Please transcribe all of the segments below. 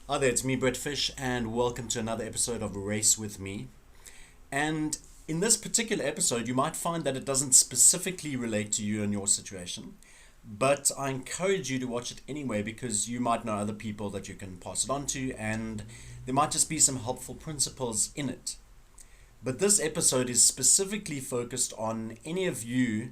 Hi there, it's me, Brett Fish, and welcome to another episode of Race with Me. And in this particular episode, you might find that it doesn't specifically relate to you and your situation, but I encourage you to watch it anyway because you might know other people that you can pass it on to, and there might just be some helpful principles in it. But this episode is specifically focused on any of you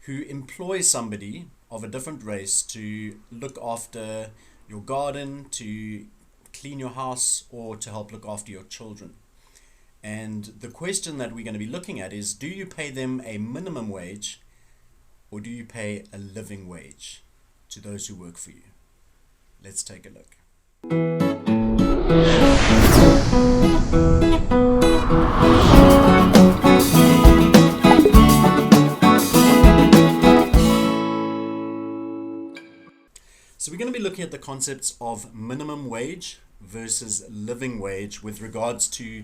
who employ somebody of a different race to look after your garden, to clean your house, or to help look after your children. And the question that we're going to be looking at is, do you pay them a minimum wage or do you pay a living wage to those who work for you? Let's take a look. So we're going to be looking at the concepts of minimum wage versus living wage with regards to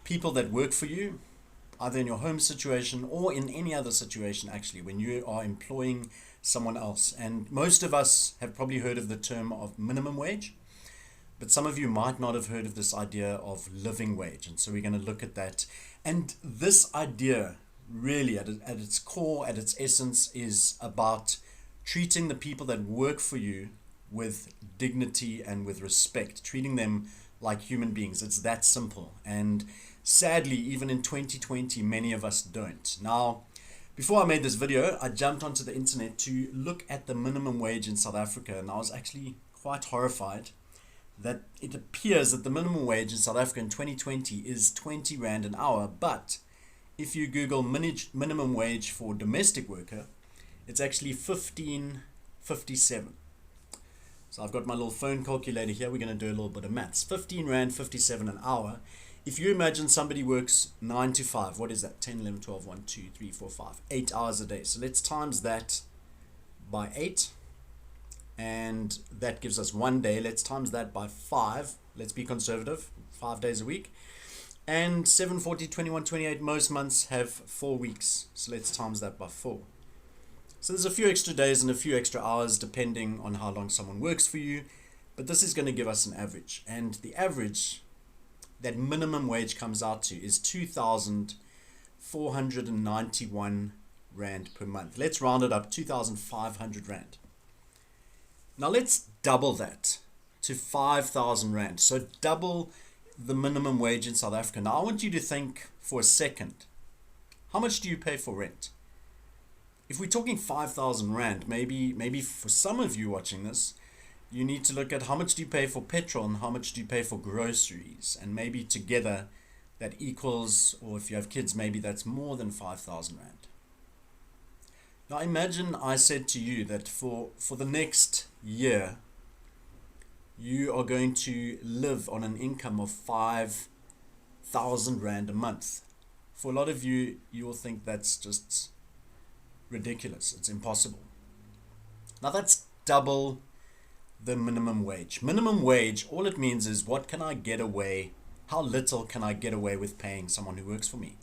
people that work for you, either in your home situation or in any other situation actually, when you are employing someone else. And most of us have probably heard of the term of minimum wage, but some of you might not have heard of this idea of living wage. And so we're going to look at that. And this idea really at its core, at its essence, is about treating the people that work for you with dignity and with respect, treating them like human beings. It's that simple. And sadly, even in 2020, many of us don't. Now, before I made this video, I jumped onto the internet to look at the minimum wage in South Africa, and I was actually quite horrified that it appears that the minimum wage in South Africa in 2020 is 20 Rand an hour. But if you Google minimum wage for domestic worker, it's actually 15.57. So I've got my little phone calculator here. We're going to do a little bit of maths. 15 Rand 57 an hour. If you imagine somebody works 9 to 5, what is that? 10, 11, 12, 1, 2, 3, 4, 5. 8 hours a day. So let's times that by 8. And that gives us 1 day. Let's times that by 5. Let's be conservative. 5 days a week. And 7, 40, 21, 28. Most months have 4 weeks. So let's times that by 4. So there's a few extra days and a few extra hours depending on how long someone works for you. But this is going to give us an average. And the average that minimum wage comes out to is 2,491 Rand per month. Let's round it up, 2,500 Rand. Now let's double that to 5,000 Rand. So double the minimum wage in South Africa. Now I want you to think for a second, how much do you pay for rent? If we're talking 5,000 Rand, maybe for some of you watching this, you need to look at how much do you pay for petrol and how much do you pay for groceries, and maybe together that equals, or if you have kids, maybe that's more than 5,000 Rand. Now imagine I said to you that for the next year, you are going to live on an income of 5,000 Rand a month. For a lot of you, you will think that's just ridiculous. It's impossible. Now that's double the minimum wage. Minimum wage, all it means is what can I get away, how little can I get away with paying someone who works for me?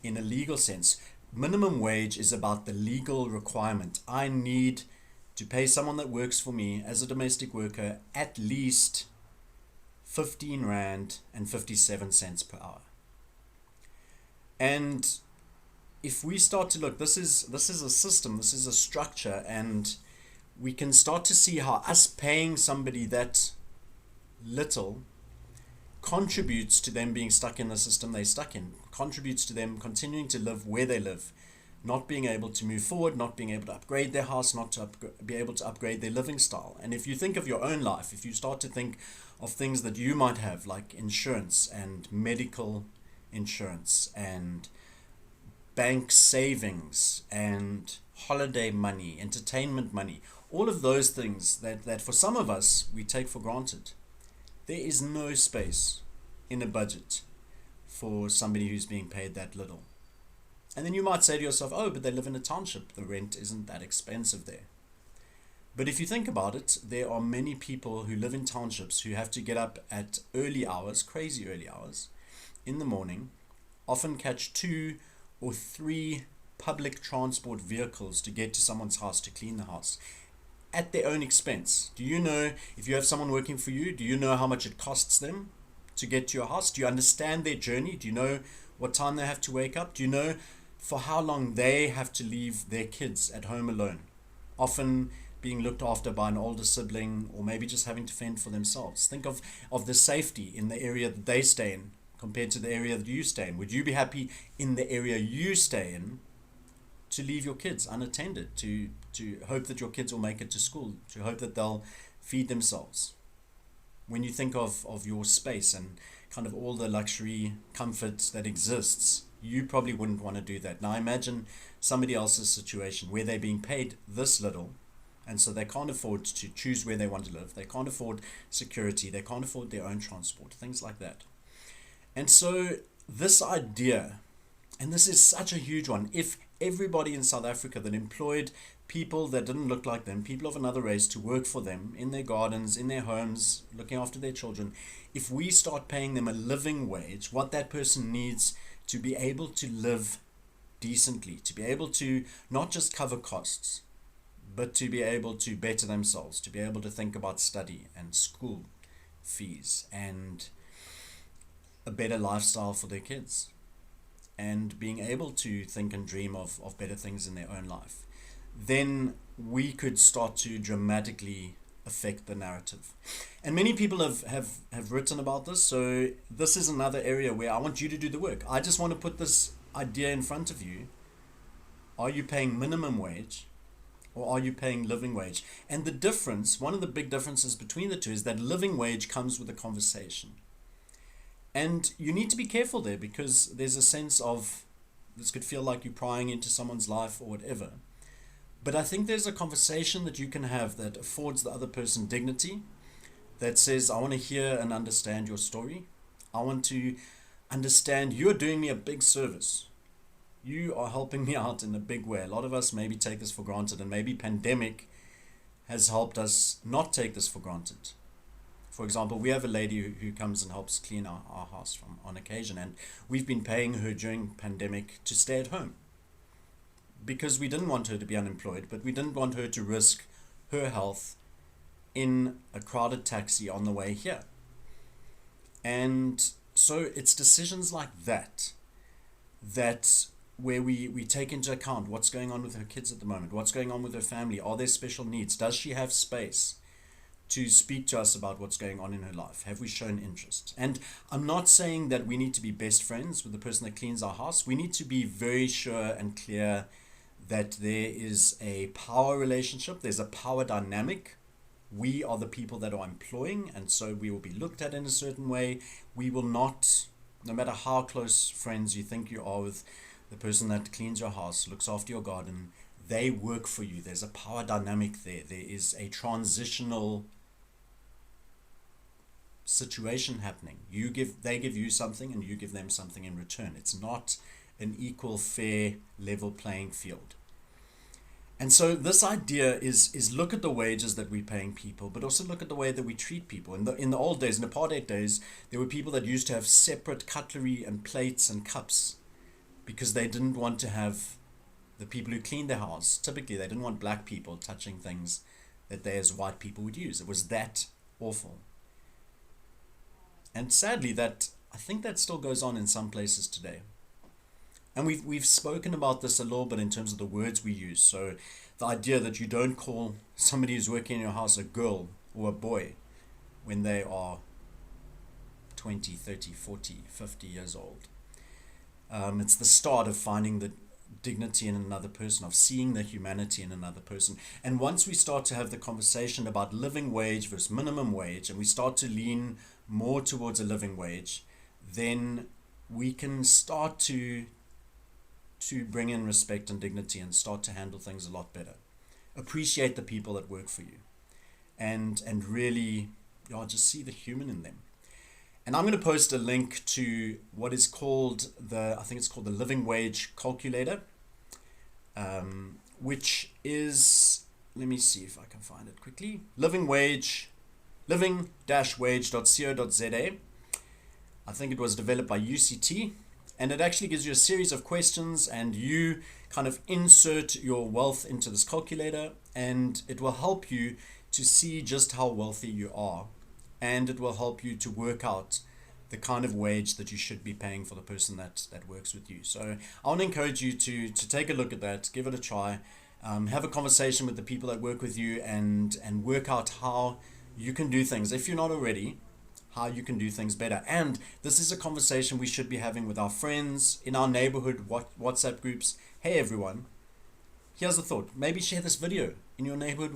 In a legal sense, minimum wage is about the legal requirement. I need to pay someone that works for me as a domestic worker at least 15 Rand and 57 cents per hour. And if we start to look, this is a system, this is a structure, and we can start to see how us paying somebody that little contributes to them being stuck in the system they're stuck in, contributes to them continuing to live where they live, not being able to move forward, not being able to upgrade their house, not to be able to upgrade their living style. And if you think of your own life, if you start to think of things that you might have, like insurance and medical insurance and bank savings and holiday money, entertainment money, all of those things that for some of us we take for granted. There is no space in a budget for somebody who's being paid that little. And then you might say to yourself, oh, but they live in a township. The rent isn't that expensive there. But if you think about it, there are many people who live in townships who have to get up at early hours, crazy early hours, in the morning, often catch 2 or 3 public transport vehicles to get to someone's house to clean the house. at their own expense? Do you know, if you have someone working for you, do you know how much it costs them to get to your house? Do you understand their journey? Do you know what time they have to wake up? Do you know for how long they have to leave their kids at home alone? Often being looked after by an older sibling, or maybe just having to fend for themselves. Think of the safety in the area that they stay in compared to the area that you stay in. Would you be happy in the area you stay in to leave your kids unattended, to hope that your kids will make it to school, to hope that they'll feed themselves? When you think of your space and kind of all the luxury comforts that exists, you probably wouldn't want to do that. Now imagine somebody else's situation where they're being paid this little, and so they can't afford to choose where they want to live. They can't afford security. They can't afford their own transport, things like that. And so this idea, and this is such a huge one, if everybody in South Africa that employed people that didn't look like them, people of another race, to work for them in their gardens, in their homes, looking after their children, if we start paying them a living wage, what that person needs to be able to live decently, to be able to not just cover costs, but to be able to better themselves, to be able to think about study and school fees and a better lifestyle for their kids, and being able to think and dream of better things in their own life, then we could start to dramatically affect the narrative. And many people have written about this, so this is another area where I want you to do the work. I just want to put this idea in front of you. Are you paying minimum wage, or are you paying living wage? And the difference, one of the big differences between the two, is that living wage comes with a conversation. And you need to be careful there, because there's a sense of, this could feel like you're prying into someone's life or whatever. But I think there's a conversation that you can have that affords the other person dignity, that says, I want to hear and understand your story. I want to understand you're doing me a big service. You are helping me out in a big way. A lot of us maybe take this for granted, and maybe pandemic has helped us not take this for granted. For example, we have a lady who comes and helps clean our house on occasion, and we've been paying her during pandemic to stay at home because we didn't want her to be unemployed, but we didn't want her to risk her health in a crowded taxi on the way here. And so it's decisions like that where we take into account what's going on with her kids at the moment, what's going on with her family, are there special needs, does she have space to speak to us about what's going on in her life, have we shown interest? And I'm not saying that we need to be best friends with the person that cleans our house. We need to be very sure and clear that there is a power relationship, there's a power dynamic. We are the people that are employing, and so we will be looked at in a certain way. We will not, no matter how close friends you think you are with the person that cleans your house, looks after your garden, they work for you. There's a power dynamic there. There is a transitional situation happening. They give you something and you give them something in return. It's not an equal, fair, level playing field. And so this idea is look at the wages that we're paying people, but also look at the way that we treat people. In the old days, in the apartheid days, there were people that used to have separate cutlery and plates and cups because they didn't want to have the people who cleaned their house. Typically, they didn't want black people touching things that they as white people would use. It was that awful. And sadly, I think that still goes on in some places today. And we've spoken about this a little bit in terms of the words we use. So the idea that you don't call somebody who's working in your house a girl or a boy when they are 20, 30, 40, 50 years old. It's the start of finding the dignity in another person, of seeing the humanity in another person. And once we start to have the conversation about living wage versus minimum wage, and we start to lean more towards a living wage, then we can start to bring in respect and dignity and start to handle things a lot better. Appreciate the people that work for you, and really just see the human in them. And I'm going to post a link to what is called I think it's called the Living Wage Calculator, which is, let me see if I can find it quickly, living-wage.co.za. I think it was developed by UCT, And it actually gives you a series of questions, and you kind of insert your wealth into this calculator, and it will help you to see just how wealthy you are, and it will help you to work out the kind of wage that you should be paying for the person that works with you. So I want to encourage you to take a look at that, give it a try, have a conversation with the people that work with you, and work out how you can do things, if you're not already, how you can do things better. And this is a conversation we should be having with our friends, in our neighborhood WhatsApp groups. Hey everyone, here's a thought. Maybe share this video in your neighborhood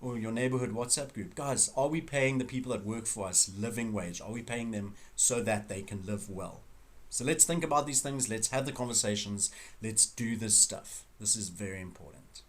or your neighborhood WhatsApp group. Guys, are we paying the people that work for us living wage? Are we paying them so that they can live well? So let's think about these things. Let's have the conversations. Let's do this stuff. This is very important.